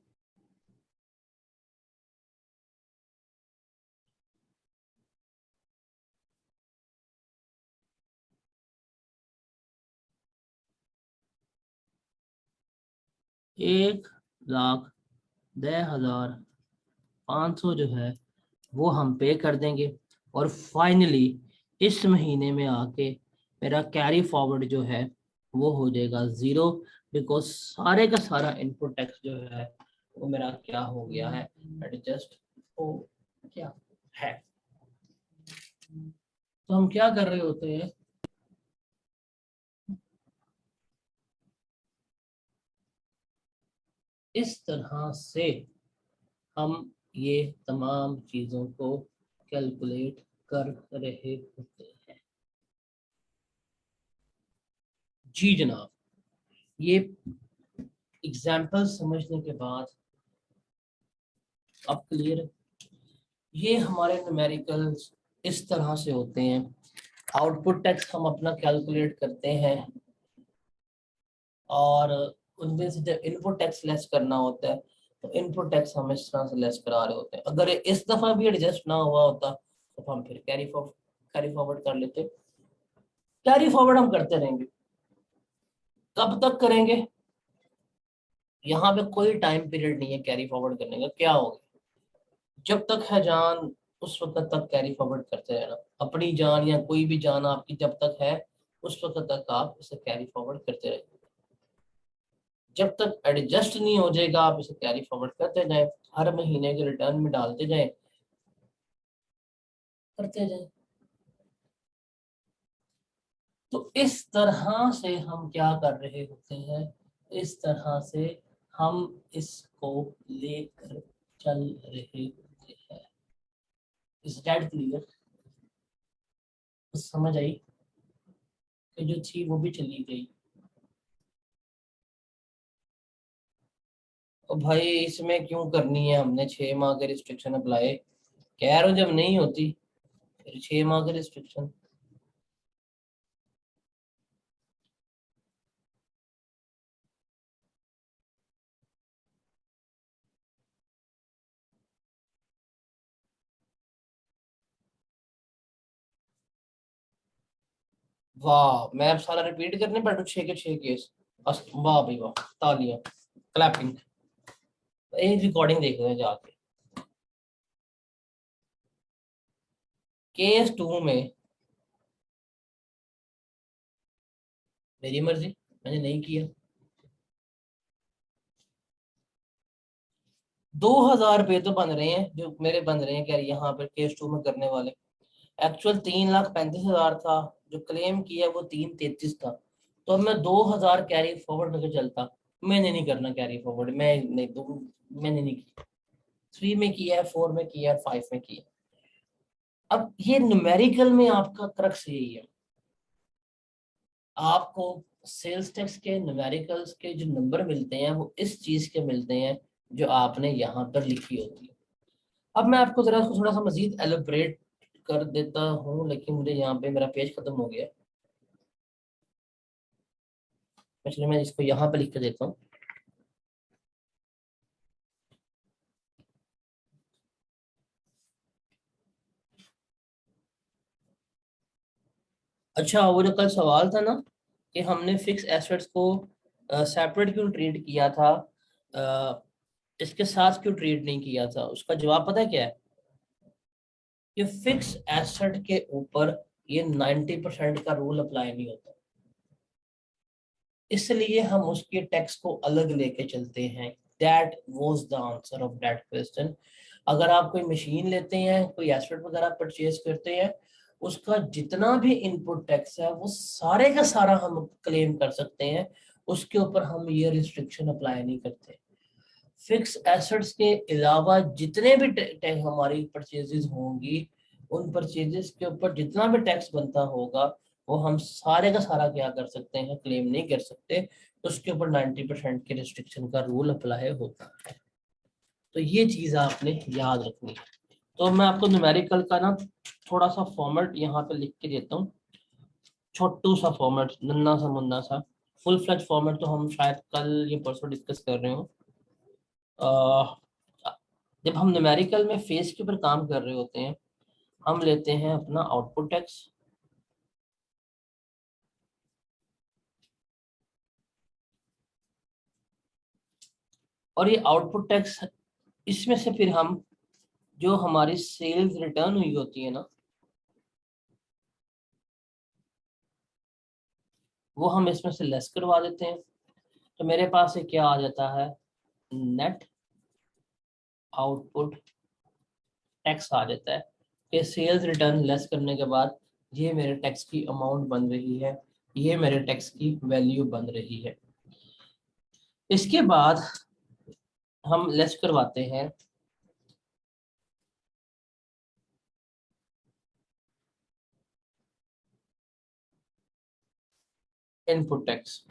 A: ₹1,10,500 जो है वो हम पे कर देंगे। और फाइनली इस महीने में आके मेरा कैरी फॉरवर्ड जो है वो हो जाएगा 0, बिकॉज सारे का सारा इनपुट टैक्स जो है वो मेरा क्या हो गया है? एडजस्ट हो क्या है। तो हम क्या कर रहे होते हैं? इस तरह से हम ये तमाम चीजों को कैलकुलेट कर रहे होते हैं। जी जनाब, ये एग्जाम्पल समझने के बाद अब क्लियर है। ये हमारे न्यूमेरिकल्स इस तरह से होते हैं। आउटपुट टैक्स हम अपना कैलकुलेट करते हैं और उनमें से जब इनपुट टैक्स लेस करना होता है तो इनपुट टैक्स हम इस तरह से लेस करा रहे होते हैं। अगर ये इस दफा भी एडजस्ट ना हुआ होता तो हम फिर कैरी फॉरवर्ड कर लेते। कैरी फॉरवर्ड हम करते रहेंगे। कब तक करेंगे? यहाँ पे कोई टाइम पीरियड नहीं है कैरी फॉरवर्ड करने का। क्या होगा? जब तक है जान उस वक्त तक कैरी फॉरवर्ड करते रहना, अपनी जान या कोई भी जान आपकी जब तक है उस वक्त तक आप इसे कैरी फॉरवर्ड करते रहिए। जब तक एडजस्ट नहीं हो जाएगा आप इसे कैरी फॉरवर्ड करते जाएं, हर महीने के रिटर्न में डालते जाएं, करते जाएं। तो इस तरह से हम क्या कर रहे होते हैं, इस तरह से हम इसको लेकर चल रहे होते हैं। इस डेट क्लियर, समझ आई कि जो थी वो भी चली गई। और भाई इसमें क्यों करनी है हमने 6 माह के रिस्ट्रिक्शन अप्लाई, कह रहा हूँ जब नहीं होती फिर 6 माह के रिस्ट्रिक्शन। वाह, मैं अब सारा रिपीट करने बैठू 6 के 6 केस। वाह भाई वाह, तालियां, क्लैपिंग। ये रिकॉर्डिंग देख रहे हैं जाके। केस 2 में मेरी मर्जी, मैंने नहीं किया। 2000 रुपये तो बन रहे हैं जो मेरे बन रहे हैं, क्या यहाँ पर केस 2 में करने वाले। एक्चुअल 3,35,000 था, जो क्लेम किया वो 3,33 था। तो अब मैं 2,000 कैरी फॉरवर्ड करके चलता। मैंने नहीं करना कैरी फॉरवर्ड, मैं नहीं दो, मैंने नहीं किया। 3 में किया है, 4 में किया है, 5 में किया। अब ये न्यूमेरिकल में आपका क्रक्स यही है, आपको सेल्स टैक्स के न्यूमेरिकल्स के जो नंबर मिलते हैं वो इस चीज के मिलते हैं जो आपने यहाँ पर लिखी होती है। अब मैं आपको जरा इसको थोड़ा सा मजीद एलोबरेट कर देता हूँ, लेकिन मुझे यहाँ पे मेरा पेज खत्म हो गया, इसलिए मैं इसको यहाँ पे लिख के देता हूँ। अच्छा, वो जो कल सवाल था ना कि हमने फिक्स एसेट्स को सेपरेट क्यों ट्रीट किया था, अ, इसके साथ क्यों ट्रीट नहीं किया था, उसका जवाब पता है क्या है? कि फिक्स एसेट के ऊपर ये 90% का रूल अप्लाई नहीं होता, इसलिए हम उसके टैक्स को अलग लेके चलते हैं। That was the answer of that question. अगर आप कोई मशीन लेते हैं, कोई एसेट वगैरह परचेज करते हैं, उसका जितना भी इनपुट टैक्स है वो सारे का सारा हम क्लेम कर सकते हैं, उसके ऊपर हम ये रिस्ट्रिक्शन अप्लाई नहीं करते। फिक्स एसेट्स के अलावा जितने भी हमारी परचेजेस होंगी, उन परचेजेस के ऊपर जितना भी टैक्स बनता होगा वो हम सारे का सारा क्या कर सकते हैं, क्लेम नहीं कर सकते। उसके ऊपर 90% के रिस्ट्रिक्शन का रूल अप्लाई होता है। तो ये चीज आपने याद रखनी है। तो मैं आपको न्यूमेरिकल का ना थोड़ा सा फॉर्मेट यहाँ पे लिख के देता हूँ, छोटू सा फॉर्मेट, नन्ना सा मुन्ना सा। फुल फ्लेज फॉर्मेट तो हम शायद कल या परसों डिस्कस कर रहे हो। जब हम न्यूमेरिकल में फेस के ऊपर काम कर रहे होते हैं, हम लेते हैं अपना आउटपुट टैक्स, और ये आउटपुट टैक्स, इसमें से फिर हम जो हमारी सेल्स रिटर्न हुई होती है ना, वो हम इसमें से लेस करवा देते हैं। तो मेरे पास ये क्या आ जाता है, नेट आउटपुट टैक्स आ जाता है, कि सेल्स रिटर्न लेस करने के बाद ये मेरे टैक्स की अमाउंट बन रही है, ये मेरे टैक्स की वैल्यू बन रही है। इसके बाद हम लेस करवाते हैं इनपुट टैक्स।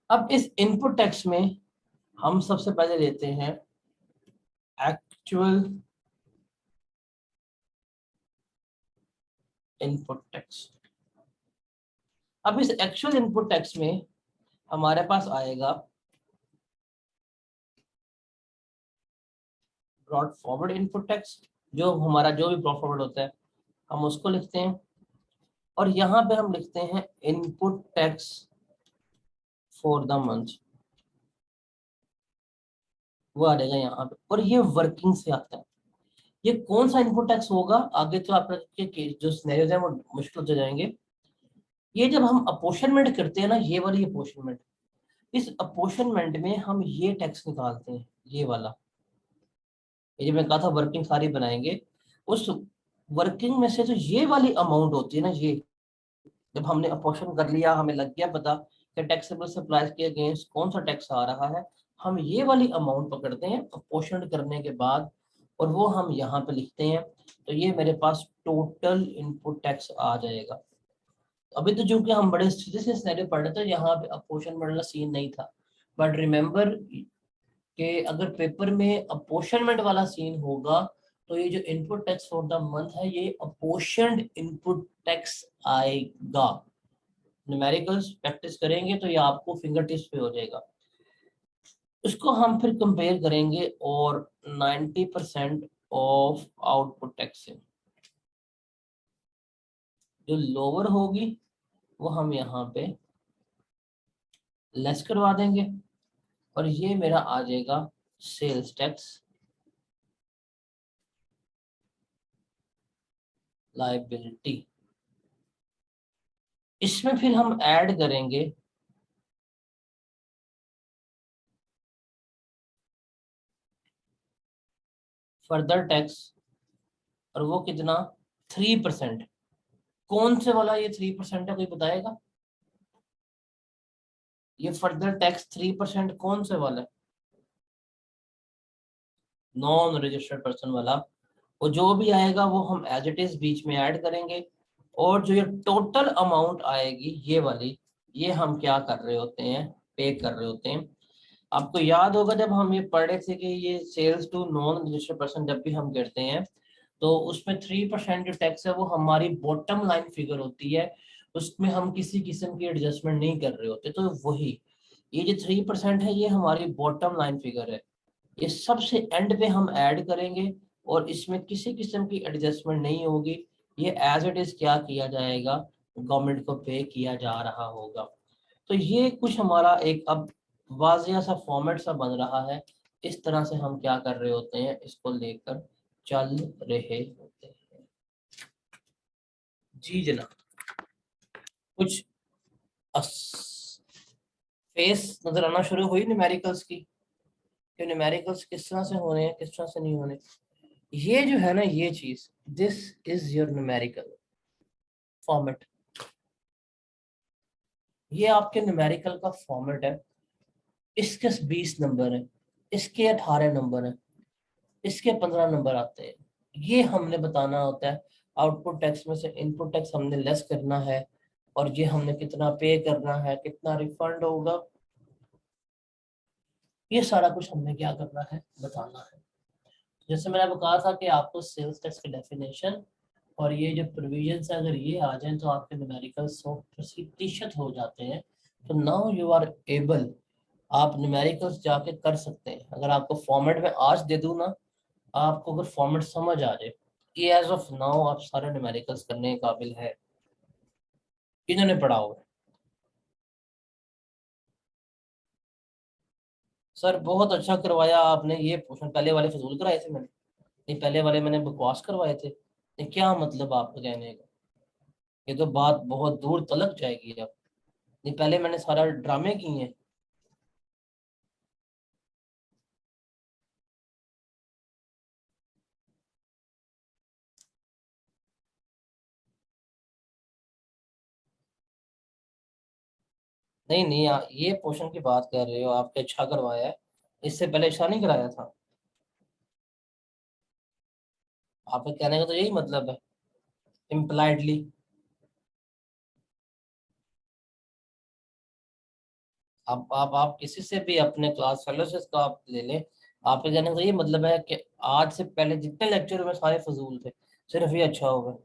A: अब इस इनपुट टैक्स में हम सबसे पहले लेते हैं एक्चुअल इनपुट टैक्स। अब इस एक्चुअल इनपुट टैक्स में हमारे पास आएगा ब्रॉड फॉरवर्ड इनपुट टैक्स, जो हमारा जो भी ब्रॉड फॉरवर्ड होता है हम उसको लिखते हैं, और यहाँ पे हम लिखते हैं input tax for the month. वो आ जाएगा यहाँ पे, और ये वर्किंग से आता है। ये कौन सा इनपुट टैक्स होगा आगे तो आपके जो सिनेरियोज हैं वो मुश्किल हो जाएंगे। ये जब हम अपोर्शनमेंट करते हैं ना, ये वाली अपोर्शनमेंट, इस अपोर्शनमेंट में हम ये टैक्स निकालते हैं, ये वाला। ये जो मैं कहा था वर्किंग सारी बनाएंगे, उस वर्किंग में से जो ये वाली अमाउंट होती है ना, ये जब हमने अपोर्शन कर लिया, हमें लग गया पता कि टैक्सेबल सप्लाईज के अगेंस्ट कौन सा टैक्स आ रहा है, हम ये वाली अमाउंट पकड़ते हैं अपोर्शन करने के बाद, और वो हम यहाँ पे लिखते हैं। तो ये मेरे पास टोटल इनपुट टैक्स आ जाएगा। अभी तो जो कि हम बड़े सीधे से सिनेरियो पढ़ रहे थे, यहाँ पे अपोर्शन वाला सीन नहीं था, बट रिमेंबर कि अगर पेपर में अपोर्शनमेंट वाला सीन होगा तो ये जो input tax for the month है, ये अपोर्शनड इनपुट टैक्स आएगा। न्यूमेरिकल्स प्रैक्टिस करेंगे तो ये आपको फिंगर टिप्स पे हो जाएगा। उसको हम फिर कंपेयर करेंगे और 90% ऑफ आउटपुट टैक्स से जो लोअर होगी वो हम यहाँ पे लेस करवा देंगे, और ये मेरा आ जाएगा सेल्स टैक्स लायबिलिटी। इसमें फिर हम ऐड करेंगे फर्दर टैक्स, और वो कितना, 3%। कौन से वाला ये 3% है, कोई बताएगा? ये फर्दर टैक्स 3% कौन से वाला है? नॉन रजिस्टर्ड पर्सन वाला। वो जो भी आएगा वो हम एज इट इज बीच में ऐड करेंगे, और जो ये टोटल अमाउंट आएगी ये वाली, ये हम क्या कर रहे होते हैं, पे कर रहे होते हैं। आपको याद होगा जब हम ये पढ़ रहे थे कि ये sales to non registered person जब भी हम करते हैं, तो उसमें 3% जो टैक्स है वो हमारी बॉटम लाइन फिगर होती है, उसमें हम किसी किस्म की एडजस्टमेंट नहीं कर रहे होते। तो वही ये जो 3% है ये हमारी बॉटम लाइन फिगर है, ये सबसे एंड पे हम ऐड करेंगे, और इसमें किसी किस्म की एडजस्टमेंट नहीं होगी। ये एज इट इज क्या किया जाएगा, गवर्नमेंट को पे किया जा रहा होगा। तो ये कुछ हमारा एक अब वाजिया सा फॉर्मेट सा बन रहा है। इस तरह से हम क्या कर रहे होते हैं, इसको लेकर चल रहे होते हैं। जी जनाब, कुछ फेस नजर आना शुरू हुई न्यूमेरिकल्स की, कि न्यूमेरिकल्स किस तरह से होने हैं, किस तरह से नहीं होने। ये जो है ना, ये चीज, this is your numerical format. ये आपके न्यूमेरिकल का फॉर्मेट है। इसके 20 नंबर है, इसके 18 नंबर है, इसके 15 नंबर आते हैं। ये हमने बताना होता है, आउटपुट टैक्स में से इनपुट टैक्स हमने लेस करना है, और ये हमने कितना पे करना है, कितना रिफंड होगा, ये सारा कुछ हमने क्या करना है, बताना है। जैसे मैंने आपको कहा था कि आपको सेल्स टैक्स की डेफिनेशन और ये जो प्रोविजंस है अगर ये आ जाए तो आपके न्यूमेरिकल 100% हो जाते हैं। तो नाउ यू आर एबल, आप न्यूमेरिकल्स जाके कर सकते हैं। अगर आपको फॉर्मेट में आज दे दूँ ना, आपको अगर फॉर्मेट समझ आ जाए, ये एज ऑफ नाउ आप सारे न्यूमेरिकल्स करने के काबिल है। इन्होंने पढ़ा हुआ है। सर बहुत अच्छा करवाया आपने, ये क्वेश्चन पहले वाले फजूल कराए थे मैंने, नहीं पहले वाले मैंने बकवास करवाए थे। ये क्या मतलब आपका कहने का, ये तो बात बहुत दूर तलक जाएगी अब। नहीं पहले मैंने सारा ड्रामे किए हैं। नहीं नहीं ये पोर्शन की बात कर रहे हो, आपने अच्छा करवाया है, इससे पहले अच्छा नहीं कराया था। आपके कहने का तो यही मतलब है, इम्प्लाइडली। आप किसी से भी अपने क्लास फेलोशिप का आप ले लें, आपके कहने का तो यही मतलब है कि आज से पहले जितने लेक्चर में सारे फजूल थे, सिर्फ ये अच्छा होगा।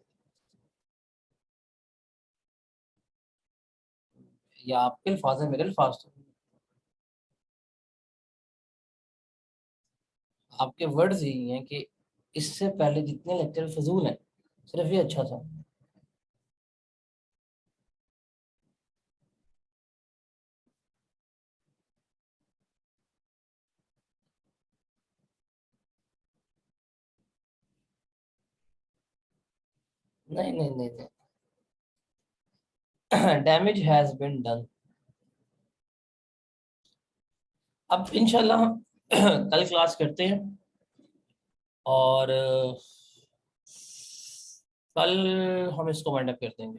A: या आपके अल्फाज है, मेरे अल्फाज तो, आपके वर्ड्स यही हैं कि इससे पहले जितने लेक्चर फजूल हैं, सिर्फ ये अच्छा था। नहीं नहीं नहीं नहीं, डैमेज हैज बीन डन। अब इंशाल्लाह हम कल क्लास करते हैं, और कल हम इसको वाइंड अप कर देंगे।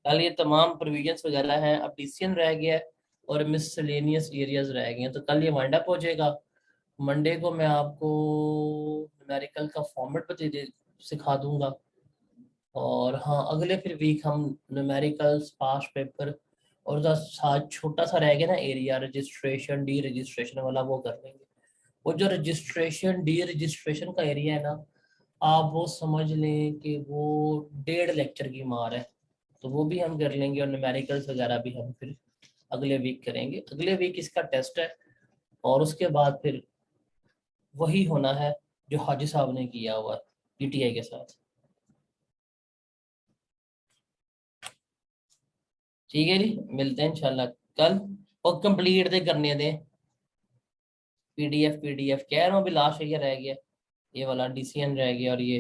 A: कल ये तमाम प्रोविजंस वगैरह हैं, अब डिसीजन रह गया है और मिसलेनियस एरियाज रह गए हैं, तो कल ये वाइंड अप हो जाएगा। मंडे को मैं आपको न्यूमेरिकल का फॉर्मेट बता दे सिखा दूंगा। और हाँ, अगले फिर वीक हम न्यूमेरिकल्स पास्ट पेपर और जो साथ छोटा सा रह गया ना एरिया रजिस्ट्रेशन डी रजिस्ट्रेशन वाला, वो कर लेंगे। वो जो रजिस्ट्रेशन डी रजिस्ट्रेशन का एरिया है ना, आप वो समझ लें कि वो 1.5 लेक्चर की मार है, तो वो भी हम कर लेंगे। और न्यूमेरिकल्स वगैरह भी हम फिर अगले वीक करेंगे। अगले वीक इसका टेस्ट है, और उसके बाद फिर वही होना है जो हाजी साहब ने किया हुआ पीटीआई के साथ। ठीक है जी, मिलते हैं इंशाल्लाह कल। और कंप्लीट दे करने दें, पीडीएफ कह रहा हूँ, अभी लास्ट ये रह गया, ये वाला डीसीएन रह गया, और ये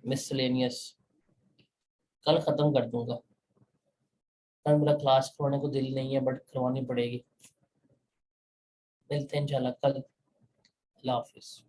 A: मिसलेनियस कल खत्म कर दूंगा। कल मेरा क्लास करवाने को दिल नहीं है, बट करवानी पड़ेगी। मिलते हैं इंशाल्लाह कल। अल्लाह हाफिज।